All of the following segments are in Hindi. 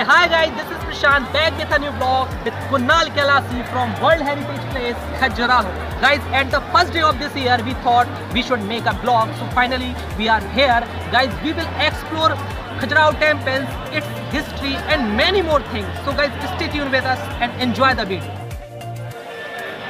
Hi guys, this is Prashant back with a new vlog with Kunal Kailasi from World Heritage Place, Khajuraho. Guys, at the first day of this year, we thought we should make a vlog. So finally, we are here. Guys, we will explore Khajuraho temples, its history and many more things. So guys, stay tuned with us and enjoy the video.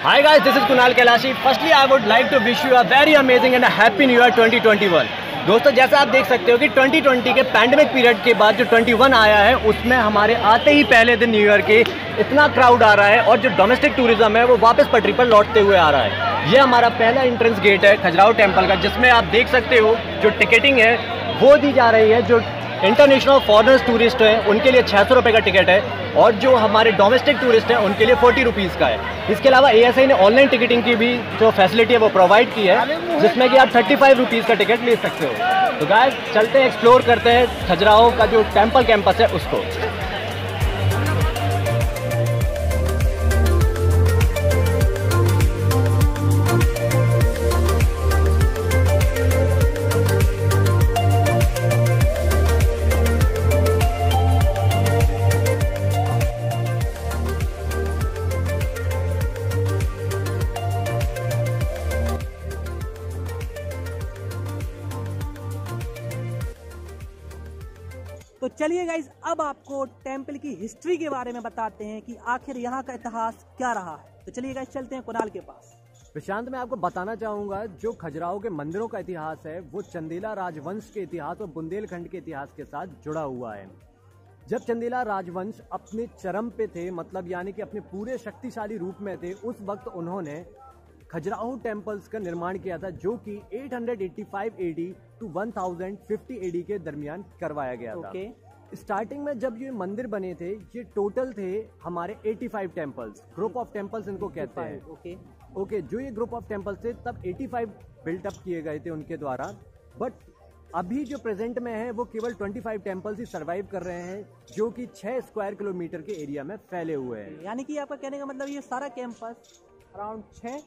Hi guys, this is Kunal Kailasi. Firstly, I would like to wish you a very amazing and a happy new year 2021. दोस्तों, जैसा आप देख सकते हो कि 2020 के पैंडेमिक पीरियड के बाद जो 21 आया है, उसमें हमारे आते ही पहले दिन न्यू ईयर के इतना क्राउड आ रहा है और जो डोमेस्टिक टूरिज्म है वो वापस पटरी पर लौटते हुए आ रहा है। ये हमारा पहला एंट्रेंस गेट है खजुराहो टेम्पल का, जिसमें आप देख सकते हो जो टिकटिंग है वो दी जा रही है। जो इंटरनेशनल फॉरेनर्स टूरिस्ट हैं उनके लिए 600 रुपये का टिकट है और जो हमारे डोमेस्टिक टूरिस्ट हैं उनके लिए 40 रुपीज़ का है। इसके अलावा ASI ने ऑनलाइन टिकटिंग की भी जो फैसिलिटी है वो प्रोवाइड की है, जिसमें कि आप 35 रुपीज़ का टिकट ले सकते हो। तो गाइस, चलते हैं, एक्सप्लोर करते हैं खजुराहो का जो टेम्पल कैंपस है उसको। तो चलिए गाइज, अब आपको टेम्पल की हिस्ट्री के बारे में बताते हैं कि आखिर यहाँ का इतिहास क्या रहा है। तो चलिए गाइज, चलते हैं कुणाल के पास। प्रशांत, मैं आपको बताना चाहूँगा जो खजुराहो के मंदिरों का इतिहास है वो चंदेला राजवंश के इतिहास और बुंदेलखंड के इतिहास के साथ जुड़ा हुआ है। जब चंदेला राजवंश अपने चरम पे थे, मतलब यानी कि अपने पूरे शक्तिशाली रूप में थे, उस वक्त उन्होंने खजुराहो टेम्पल्स का निर्माण किया था, जो कि 885 AD टू 1050 AD के दरमियान करवाया गया था। स्टार्टिंग में जब ये मंदिर बने थे, ये टोटल थे हमारे 85 टेम्पल्स, ग्रुप ऑफ टेम्पल्स इनको कहते हैं। ओके, जो ये ग्रुप ऑफ टेम्पल्स थे तब 85 बिल्टअप किए गए थे उनके द्वारा, बट अभी जो प्रेजेंट में है वो केवल 25 टेम्पल्स ही सर्वाइव कर रहे हैं, जो कि 6 स्क्वायर किलोमीटर के एरिया में फैले हुए हैं। यानी कि आपका कहने का मतलब ये सारा कैंपस अराउंड 6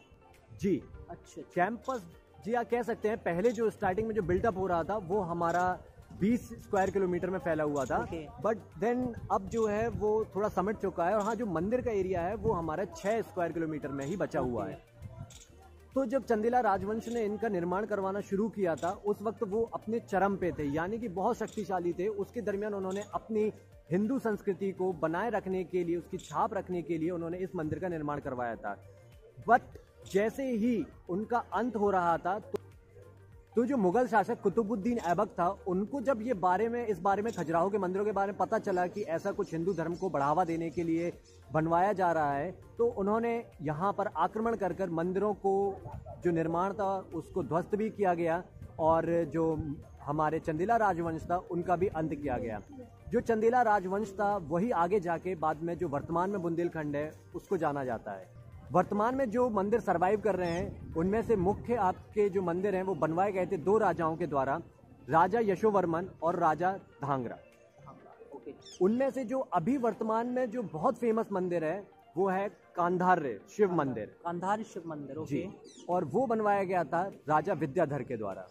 जी अच्छा कैंपस जी आप कह सकते हैं। पहले जो स्टार्टिंग में जो बिल्टअप हो रहा था वो हमारा 20 स्क्वायर किलोमीटर में फैला हुआ था, बट देन अब जो है वो थोड़ा समेट चुका है और हाँ, जो मंदिर का एरिया है वो हमारा 6 स्क्वायर किलोमीटर में ही बचा हुआ है। तो जब चंदेला राजवंश ने इनका निर्माण करवाना शुरू किया था, उस वक्त वो अपने चरम पे थे, यानी कि बहुत शक्तिशाली थे। उसके दरमियान उन्होंने अपनी हिंदू संस्कृति को बनाए रखने के लिए, उसकी छाप रखने के लिए उन्होंने इस मंदिर का निर्माण करवाया था। बट जैसे ही उनका अंत हो रहा था तो जो मुगल शासक कुतुबुद्दीन ऐबक था, उनको जब ये इस बारे में खजुराहो के मंदिरों के बारे में पता चला कि ऐसा कुछ हिंदू धर्म को बढ़ावा देने के लिए बनवाया जा रहा है, तो उन्होंने यहाँ पर आक्रमण कर मंदिरों को जो निर्माण था उसको ध्वस्त भी किया गया और जो हमारे चंदेला राजवंश था उनका भी अंत किया गया। जो चंदेला राजवंश था वही आगे जाके बाद में जो वर्तमान में बुंदेलखंड है उसको जाना जाता है। वर्तमान में जो मंदिर सरवाइव कर रहे हैं उनमें से मुख्य आपके जो मंदिर हैं वो बनवाए गए थे 2 राजाओं के द्वारा, राजा यशोवर्मन और राजा धांगरा। उनमें से जो अभी वर्तमान में जो बहुत फेमस मंदिर है वो है कांधार शिव मंदिर। कांधार शिव मंदिर, ओके। जी, और वो बनवाया गया था राजा विद्याधर के द्वारा।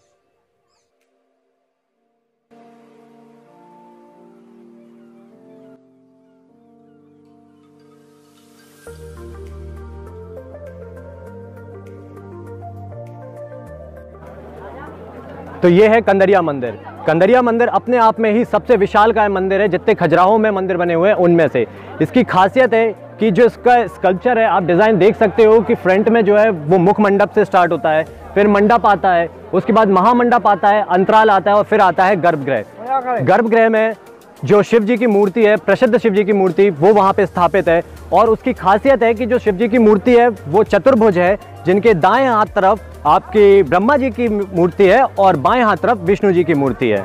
तो ये है कंदरिया मंदिर। कंदरिया मंदिर अपने आप में ही सबसे विशालकाय मंदिर है, जितने खजुराहो में मंदिर बने हुए हैं उनमें से। इसकी खासियत है कि जो इसका स्कल्पचर है, आप डिज़ाइन देख सकते हो कि फ्रंट में जो है वो मुख मंडप से स्टार्ट होता है, फिर मंडप आता है, उसके बाद महामंडप आता है, अंतराल आता है और फिर आता है गर्भगृह। गर्भगृह में जो शिव जी की मूर्ति है, प्रसिद्ध शिव जी की मूर्ति, वो वहाँ पे स्थापित है। और उसकी खासियत है कि जो शिव जी की मूर्ति है वो चतुर्भुज है, जिनके दाएं हाथ तरफ आपकी ब्रह्मा जी की मूर्ति है और बाएं हाथ तरफ विष्णु जी की मूर्ति है।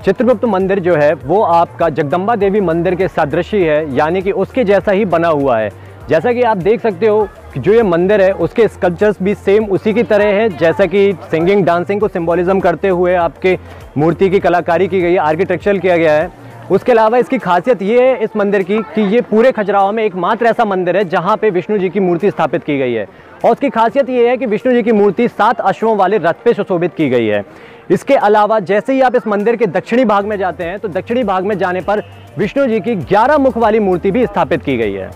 चित्रगुप्त मंदिर जो है वो आपका जगदम्बा देवी मंदिर के सदृश ही है, यानी कि उसके जैसा ही बना हुआ है। जैसा कि आप देख सकते हो कि जो ये मंदिर है उसके स्कल्पचर्स भी सेम उसी की तरह है, जैसा कि सिंगिंग डांसिंग को सिंबोलिज्म करते हुए आपके मूर्ति की कलाकारी की गई है, आर्किटेक्चरल किया गया है। उसके अलावा इसकी खासियत ये है इस मंदिर की कि ये पूरे खजुराहो में एकमात्र ऐसा मंदिर है जहाँ पे विष्णु जी की मूर्ति स्थापित की गई है। और उसकी खासियत ये है कि विष्णु जी की मूर्ति 7 अश्वों वाले रथ पे सुशोभित की गई है। इसके अलावा जैसे ही आप इस मंदिर के दक्षिणी भाग में जाते हैं तो दक्षिणी भाग में जाने पर विष्णु जी की 11 मुख वाली मूर्ति भी स्थापित की गई है।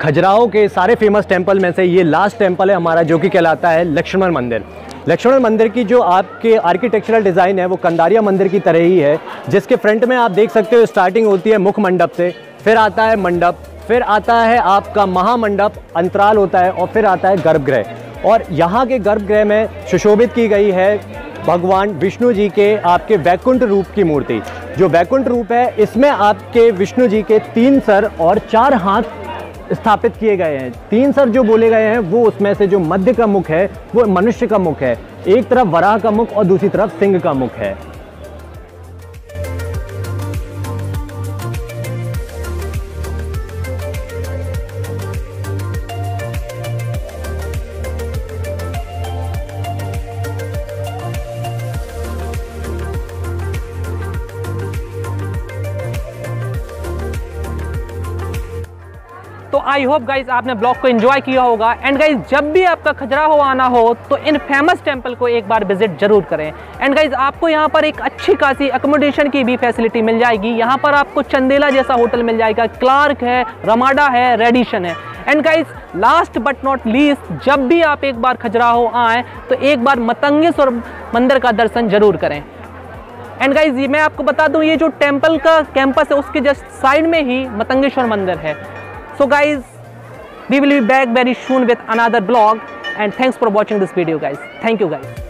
खजुराहो के सारे फेमस टेंपल में से ये लास्ट टेंपल है हमारा, जो कि कहलाता है लक्ष्मण मंदिर। लक्ष्मण मंदिर की जो आपके आर्किटेक्चरल डिज़ाइन है वो कंदारिया मंदिर की तरह ही है, जिसके फ्रंट में आप देख सकते हो स्टार्टिंग होती है मुख मंडप से, फिर आता है मंडप, फिर आता है आपका महामंडप, अंतराल होता है और फिर आता है गर्भगृह। और यहाँ के गर्भगृह में सुशोभित की गई है भगवान विष्णु जी के आपके वैकुंठ रूप की मूर्ति। जो वैकुंठ रूप है इसमें आपके विष्णु जी के 3 सर और 4 हाथ स्थापित किए गए हैं। 3 सर जो बोले गए हैं वो उसमें से जो मध्य का मुख है वो मनुष्य का मुख है, एक तरफ वराह का मुख और दूसरी तरफ सिंह का मुख है। तो आई होप गाइज आपने ब्लॉग को एंजॉय किया होगा। एंड गाइज जब भी आपका खजुराहो आना हो तो इन फेमस टेंपल को एक बार विजिट जरूर करें। एंड गाइज आपको यहाँ पर एक अच्छी खासी अकोमोडेशन की भी फैसिलिटी मिल जाएगी। यहाँ पर आपको चंदेला जैसा होटल मिल जाएगा, क्लार्क है, रमाडा है, रेडिशन है। And guys last but not least, जब भी आप एक बार खजुराहो आएँ तो एक बार मतंगेश्वर मंदिर का दर्शन जरूर करें। एंड गाइज ये मैं आपको बता दूँ, ये जो टेम्पल का कैंपस है उसके जस्ट साइड में ही मतंगेश्वर मंदिर है। So guys, we will be back very soon with another vlog, and thanks for watching this video guys. Thank you guys.